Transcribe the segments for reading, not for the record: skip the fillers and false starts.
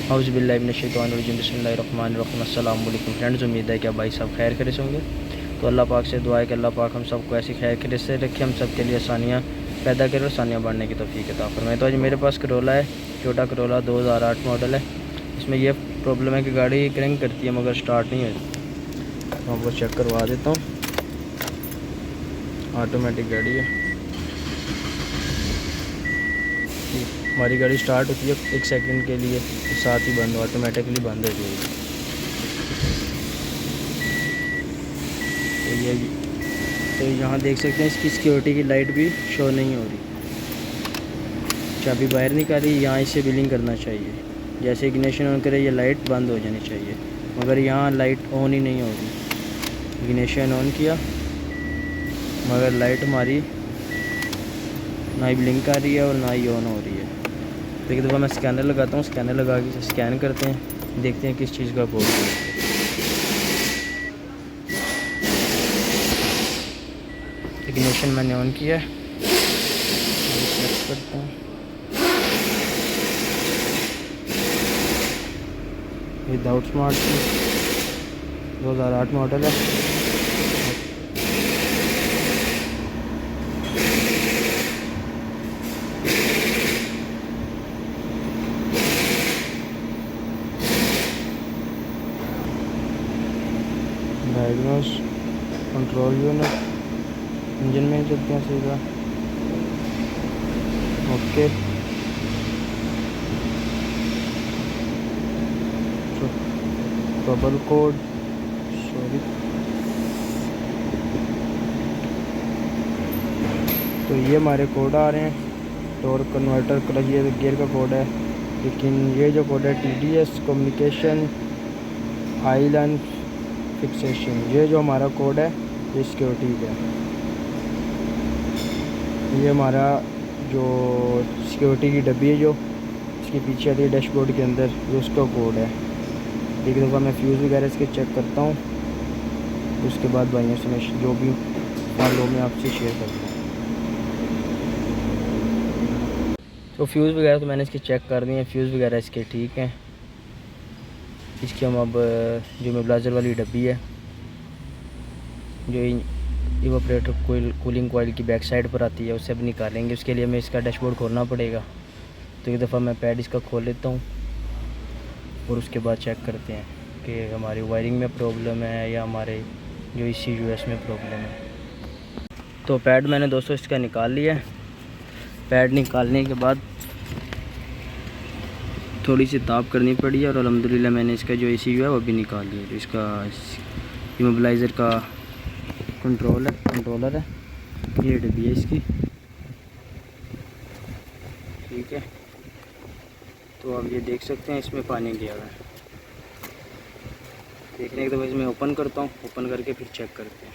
औज़ुबिल्लाहिमिनश्शैतानिर्रजीम बिस्मिल्लाहिर्रहमानिर्रहीम। अस्सलाम वालेकुम फ्रेंड्स, उम्मीद है कि आप भाई सब खैर खैरियत होंगे। तो अल्लाह पाक से दुआ है कि अल्लाह पाक हम सबको ऐसी खैर खैरियत से रखे, हम सब के लिए आसानियाँ पैदा करे और आसानियाँ बढ़ने की तौफीक अता फरमाए। तो आज मेरे पास करोला है, टोयोटा करोला 2008 मॉडल है। इसमें यह प्रॉब्लम है कि गाड़ी क्रैंक करती है मगर स्टार्ट नहीं होती। तो आपको चेक करवा देता हूँ। ऑटोमेटिक गाड़ी है, हमारी गाड़ी स्टार्ट होती है 1 सेकंड के लिए, तो साथ ही बंद ऑटोमेटिकली बंद हो जाएगी। तो यहाँ देख सकते हैं इसकी सिक्योरिटी की लाइट भी शो नहीं हो रही। चाबी बाहर निकाली, यहाँ इसे बिलिंग करना चाहिए। जैसे इग्निशन ऑन करे ये लाइट बंद हो जानी चाहिए, मगर यहाँ लाइट ऑन ही नहीं हो रही। इग्निशन ऑन किया मगर लाइट हमारी ना ही ब्लिंक कर रही है और ना ही ऑन हो रही है। तो एक दफ़ा मैं स्कैनर लगाता हूँ, स्कैनर लगा के स्कैन करते हैं, देखते हैं किस चीज़ का प्रॉब्लम है। इग्निशन मैंने ऑन किया है, चेक करते हैं। विदाउट स्मार्ट 2008 मॉडल है। डायग्नोस कंट्रोल यूनिट, इंजन में चलते हैं सीधा। Okay, trouble code, sorry. तो ये हमारे कोड आ रहे हैं। टॉर्क कन्वर्टर क्लच, ये गियर का कोड है, लेकिन ये जो कोड है TDS कम्युनिकेशन आइलैंड फिक्सेशन, ये जो हमारा कोड है ये सिक्योरिटी का है। ये हमारा जो सिक्योरिटी की डब्बी है जो इसके पीछे आती है डैशबोर्ड के अंदर, ये उसका कोड है। एक दफ़ा मैं फ्यूज़ वगैरह इसके चेक करता हूँ, उसके बाद भाइयों से मैं जो भी मालूम है आपसे शेयर करता हूँ। तो फ्यूज़ वगैरह तो मैंने इसके चेक कर दिए हैं, फ्यूज़ वगैरह इसके ठीक हैं। इसकी हम अब जो इमोबिलाइज़र वाली डब्बी है, जो इवापोरेटर कूलिंग कॉइल की बैक साइड पर आती है, उससे अब निकालेंगे। उसके लिए हमें इसका डैशबोर्ड खोलना पड़ेगा। तो एक दफ़ा मैं पैड इसका खोल लेता हूँ और उसके बाद चेक करते हैं कि हमारी वायरिंग में प्रॉब्लम है या हमारे जो ECU में प्रॉब्लम है। तो पैड मैंने दोस्तों इसका निकाल लिया है। पैड निकालने के बाद थोड़ी सी ताप करनी पड़ी है और अल्हम्दुलिल्लाह मैंने इसका जो ECU है वो भी निकाल लिया। जो इसका इमोबिलाइज़र का कंट्रोलर है, ये डब्बी है इसकी, ठीक है। तो अब ये देख सकते हैं इसमें पानी गया हुआ है। देखने के तो इसमें ओपन करता हूँ, ओपन करके फिर चेक करते हैं।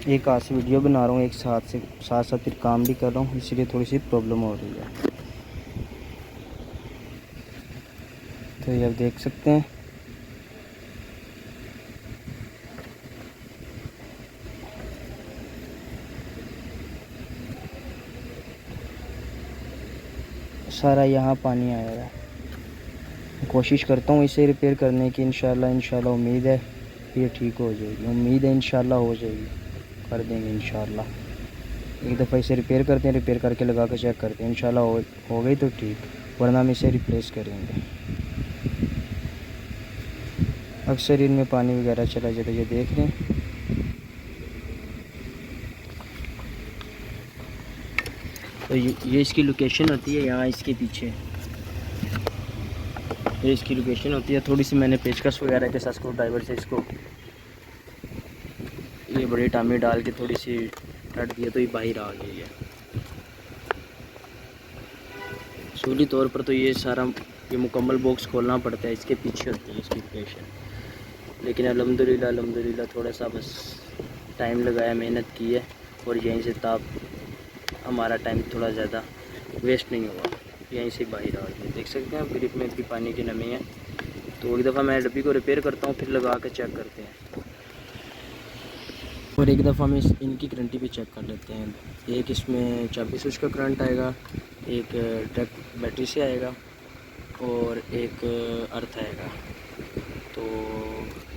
एक हाथ से वीडियो बना रहा हूँ, एक साथ साथ फिर काम भी कर रहा हूँ, इसलिए थोड़ी सी प्रॉब्लम हो रही है। तो ये आप देख सकते हैं सारा यहाँ पानी आया है। कोशिश करता हूँ इसे रिपेयर करने की, इंशाल्लाह उम्मीद है ये ठीक हो जाएगी। उम्मीद है इंशाल्लाह हो जाएगी, कर देंगे इंशाल्लाह। एक दफ़ा इसे रिपेयर करते हैं, रिपेयर करके लगा कर चेक करते हैं। इंशाल्लाह हो गई तो ठीक, वरना हम इसे रिप्लेस करेंगे। अक्सर इनमें पानी वगैरह चला जाता है, ये देख रहे हैं। तो ये इसकी लोकेशन होती है, यहाँ इसके पीछे ये इसकी लोकेशन होती है। थोड़ी सी मैंने पेचकस वगैरह के साथ स्क्रू ड्राइवर से इसको ये बड़ी टामी डाल के थोड़ी सी टट दिया तो ये बाहर आ गई है। सूली तौर पर तो ये सारा ये मुकम्मल बॉक्स खोलना पड़ता है, इसके पीछे होती है इसकी लोकेशन। लेकिन अल्हम्दुलिल्लाह थोड़ा सा बस टाइम लगाया, मेहनत की है और यहीं से ताप हमारा टाइम थोड़ा ज़्यादा वेस्ट नहीं हुआ, यहीं से बाहर आ गया। देख सकते हैं ग्रिप में भी पानी की नमी है। तो एक दफ़ा मैं डब्बी को रिपेयर करता हूँ, फिर लगा कर चेक करते हैं। और एक दफ़ा हम इनकी गारंटी भी चेक कर लेते हैं। एक इसमें 24 स्विच का करंट आएगा, एक डायरेक्ट बैटरी से आएगा और एक अर्थ आएगा। तो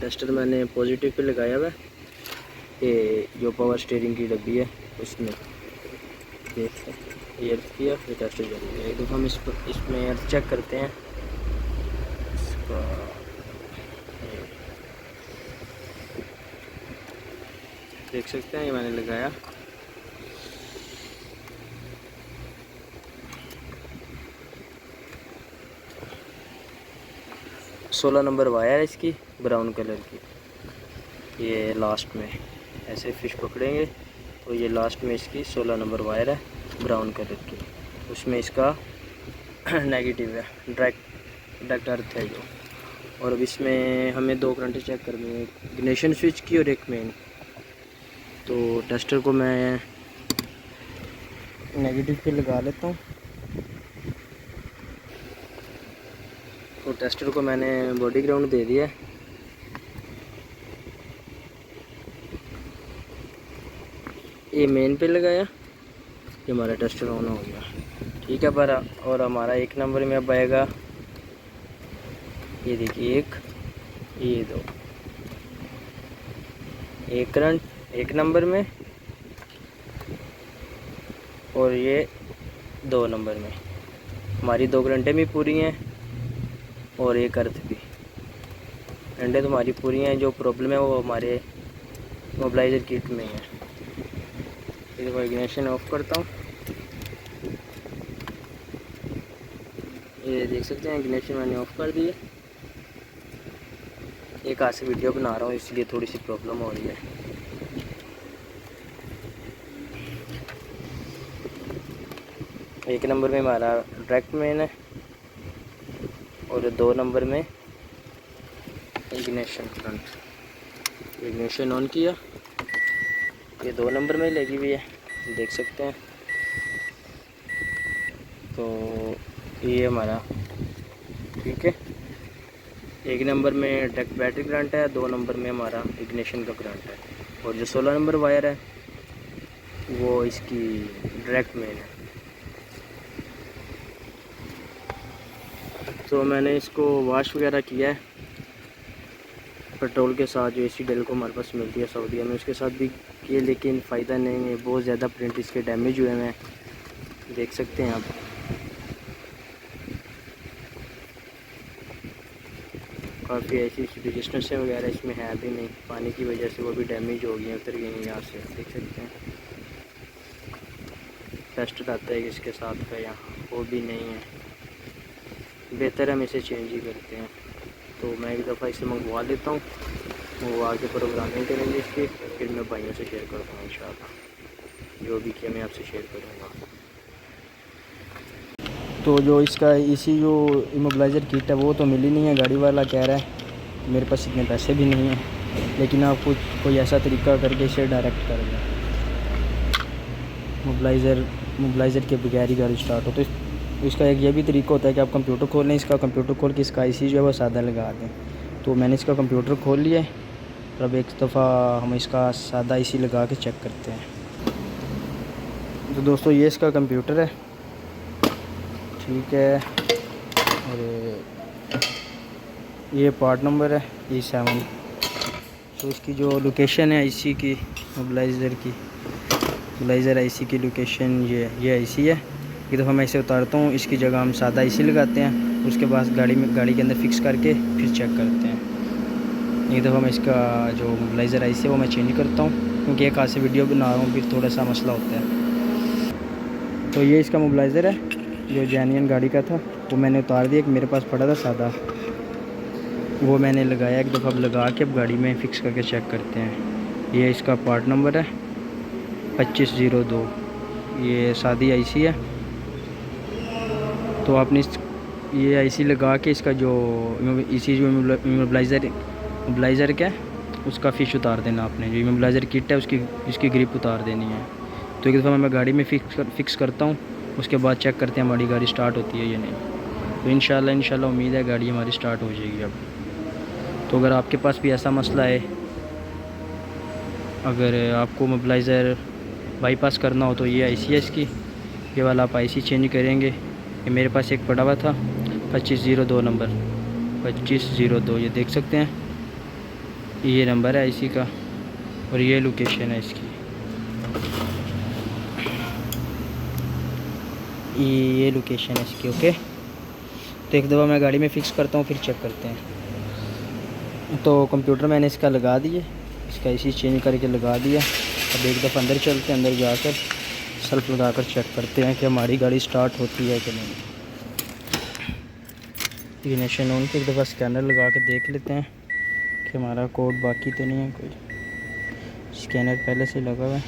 टेस्टर मैंने पॉजिटिव पे लगाया हुआ है, ये जो पावर स्टीयरिंग की डब्बी है उसमें देख ये अर्थ किया, ये टेस्टर चल गया। एक दफ़ा हम इसमें अर्थ चेक करते हैं इसका। देख सकते हैं ये मैंने लगाया, सोलह नंबर वायर है इसकी ब्राउन कलर की। ये लास्ट में ऐसे फिश पकड़ेंगे तो ये लास्ट में इसकी 16 नंबर वायर है ब्राउन कलर की, उसमें इसका नेगेटिव है, डायरेक्ट अर्थ है जो। और अब इसमें हमें दो करंटें चेक करनी है, एक इग्निशन स्विच की और एक मेन। तो टेस्टर को मैं नेगेटिव पे लगा लेता हूँ। तो टेस्टर को मैंने बॉडी ग्राउंड दे दिया है। ये मेन पे लगाया, ये हमारा टेस्टर ऑन हो गया, ठीक है। पर और हमारा एक नंबर में अब आएगा, ये देखिए एक, ये दो, एक करंट एक नंबर में और ये 2 नंबर में। हमारी 2 करंटें भी पूरी हैं और एक अर्थ भी। करंटें तो हमारी पूरी हैं, जो प्रॉब्लम है वो हमारे मोबिलाइज़र किट में है। ये देखो इग्निशन ऑफ करता हूँ, ये देख सकते हैं इग्निशन मैंने ऑफ कर दी है। एक हाथ से वीडियो बना रहा हूँ इसलिए थोड़ी सी प्रॉब्लम हो रही है। एक नंबर में हमारा डायरेक्ट मेन है और 2 नंबर में इग्निशन करंट। इग्निशन ऑन किया, ये 2 नंबर में लगी हुई है, देख सकते हैं। तो ये हमारा ठीक है, एक नंबर में डायरेक्ट बैटरी करंट है, 2 नंबर में हमारा इग्निशन का करंट है और जो 16 नंबर वायर है वो इसकी डायरेक्ट मेन है। तो मैंने इसको वॉश वगैरह किया है पेट्रोल के साथ, जो एसी डेल को हमारे पास मिलती है सऊदीया में, उसके साथ भी किए, लेकिन फ़ायदा नहीं है। बहुत ज़्यादा प्रिंट इसके डैमेज हुए हैं, देख सकते हैं आप। काफ़ी ऐसी रजिस्ट्रेशन वगैरह इसमें है भी नहीं, पानी की वजह से वो भी डैमेज हो गई हैं, उतर गई हैं यहाँ से, देख सकते हैं। टेस्ट आता है कि इसके साथ का यहाँ, वो भी नहीं है। बेहतर हम इसे चेंज ही करते हैं। तो मैं एक दफ़ा इसे मंगवा लेता हूँ, वो आगे प्रोग्रामिंग करेंगे इसकी, फिर मैं भाइयों से शेयर करता हूँ इंशाल्लाह। जो भी किया मैं आपसे शेयर करूँगा। तो जो इसका इसी जो इमोबिलाइज़र किट है वो तो मिली नहीं है। गाड़ी वाला कह रहा है मेरे पास इतने पैसे भी नहीं हैं, लेकिन आप कुछ कोई ऐसा तरीका करके इसे डायरेक्ट कर दें। मोबिलाइज़र के बगैर ही गाड़ी स्टार्ट हो। तो इसका एक ये भी तरीका होता है कि आप कंप्यूटर खोल लें, इसका कंप्यूटर खोल के इसका आईसी जो है वो सादा लगा दें। तो मैंने इसका कंप्यूटर खोल लिया है और अब एक दफ़ा हम इसका सादा आईसी लगा के चेक करते हैं। तो दोस्तों ये इसका कंप्यूटर है, ठीक है। और ये पार्ट नंबर है E7। तो इसकी जो लोकेशन है आईसी की, मोबिलाइज़र आईसी की लोकेशन ये आईसी है। एक दफ़ा मैं इसे उतारता हूँ, इसकी जगह हम सादा आईसी लगाते हैं, उसके बाद गाड़ी के अंदर फिक्स करके फिर चेक करते हैं। एक दफ़ा मैं इसका जो मोबिलाइज़र आईसी है वो मैं चेंज करता हूँ, क्योंकि एक हाथ से वीडियो बना रहा हूँ, फिर थोड़ा सा मसला होता है। तो ये इसका मोबिलाइज़र है जो जेन्युइन गाड़ी का था, वो मैंने उतार दिया। कि मेरे पास पड़ा था सादा, वो मैंने लगाया। एक दफ़ा अब लगा के अब गाड़ी में फ़िक्स करके चेक करते हैं। ये इसका पार्ट नंबर है 2502, ये सादी आईसी है। तो आपने ये आईसी लगा के इसका जो इसी जो मोबिलाइज़र क्या है उसका फिश उतार देना आपने। जो मोबिलाइज़र किट है इसकी ग्रिप उतार देनी है। तो एक दफ़ा मैं गाड़ी में फ़िक्स करता हूँ, उसके बाद चेक करते हैं हमारी गाड़ी स्टार्ट होती है या नहीं। तो इंशाल्लाह उम्मीद है गाड़ी हमारी स्टार्ट हो जाएगी अब। तो अगर आपके पास भी ऐसा मसला है अगर आपको मोबिलाइज़र बाईपास करना हो तो ये आईसी है इसकी, ये वाला आप आईसी चेंज करेंगे। ये मेरे पास एक पड़ा हुआ था 2502 नंबर, 2502, ये देख सकते हैं, ये नंबर है आईसी का और ये लोकेशन है इसकी। ये लोकेशन है इसकी। ओके, तो एक दफ़ा मैं गाड़ी में फ़िक्स करता हूँ, फिर चेक करते हैं। तो कंप्यूटर मैंने इसका लगा दिए, इसका आईसी चेंज करके लगा दिया। अब एक दफ़ा अंदर चलते हैं, अंदर जाकर सेल्फ लगाकर चेक करते हैं कि हमारी गाड़ी स्टार्ट होती है कि नहीं। इग्निशन ऑन पे एक दफ़ा स्कैनर लगा के देख लेते हैं कि हमारा कोड बाकी तो नहीं है कोई। स्कैनर पहले से लगा हुआ है,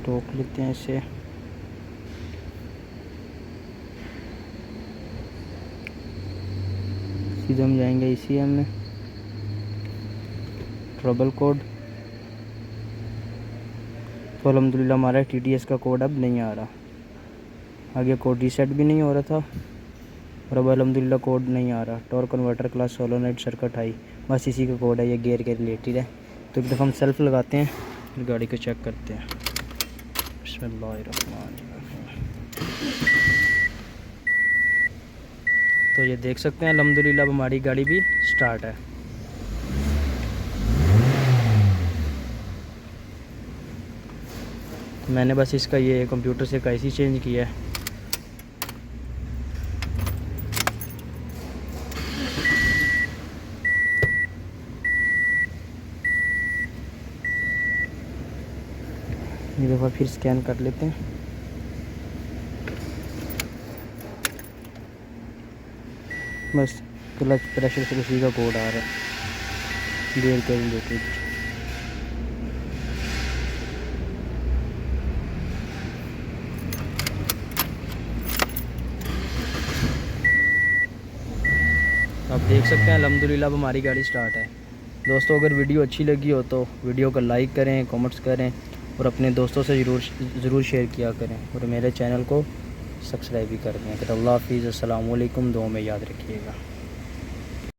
रोक लेते हैं इसे। सीधे हम जाएंगे ECM में, ट्रबल कोड। तो अल्हम्दुलिल्लाह हमारा TTS का कोड अब नहीं आ रहा, आगे कोड रीसेट भी नहीं हो रहा था और अब अल्हम्दुलिल्लाह कोड नहीं आ रहा। Torque converter class सोलोनाइट circuit high, बस इसी का कोड है, ये गियर के रिलेटेड है। तो एक दफ़ा हम सेल्फ लगाते हैं, फिर गाड़ी को चेक करते हैं। बिस्मिल्लाहिर्रहमानिर्रहीम। तो ये देख सकते हैं अल्हम्दुलिल्लाह हमारी गाड़ी भी स्टार्ट है। तो मैंने बस इसका ये कंप्यूटर से आईसी चेंज किया है। एक दफ़ा फिर स्कैन कर लेते हैं। बस क्लच प्रेशर से उसी का कोड आ रहा है, गियर के रिलेटेड। आप देख सकते हैं अल्हम्दुलिल्लाह अब हमारी गाड़ी स्टार्ट है। दोस्तों अगर वीडियो अच्छी लगी हो तो वीडियो को लाइक करें, कमेंट्स करें और अपने दोस्तों से ज़रूर शेयर किया करें और मेरे चैनल को सब्सक्राइब भी कर दें। अल्लाह हाफ़िज़, अस्सलाम वालेकुम, दुआ में याद रखिएगा।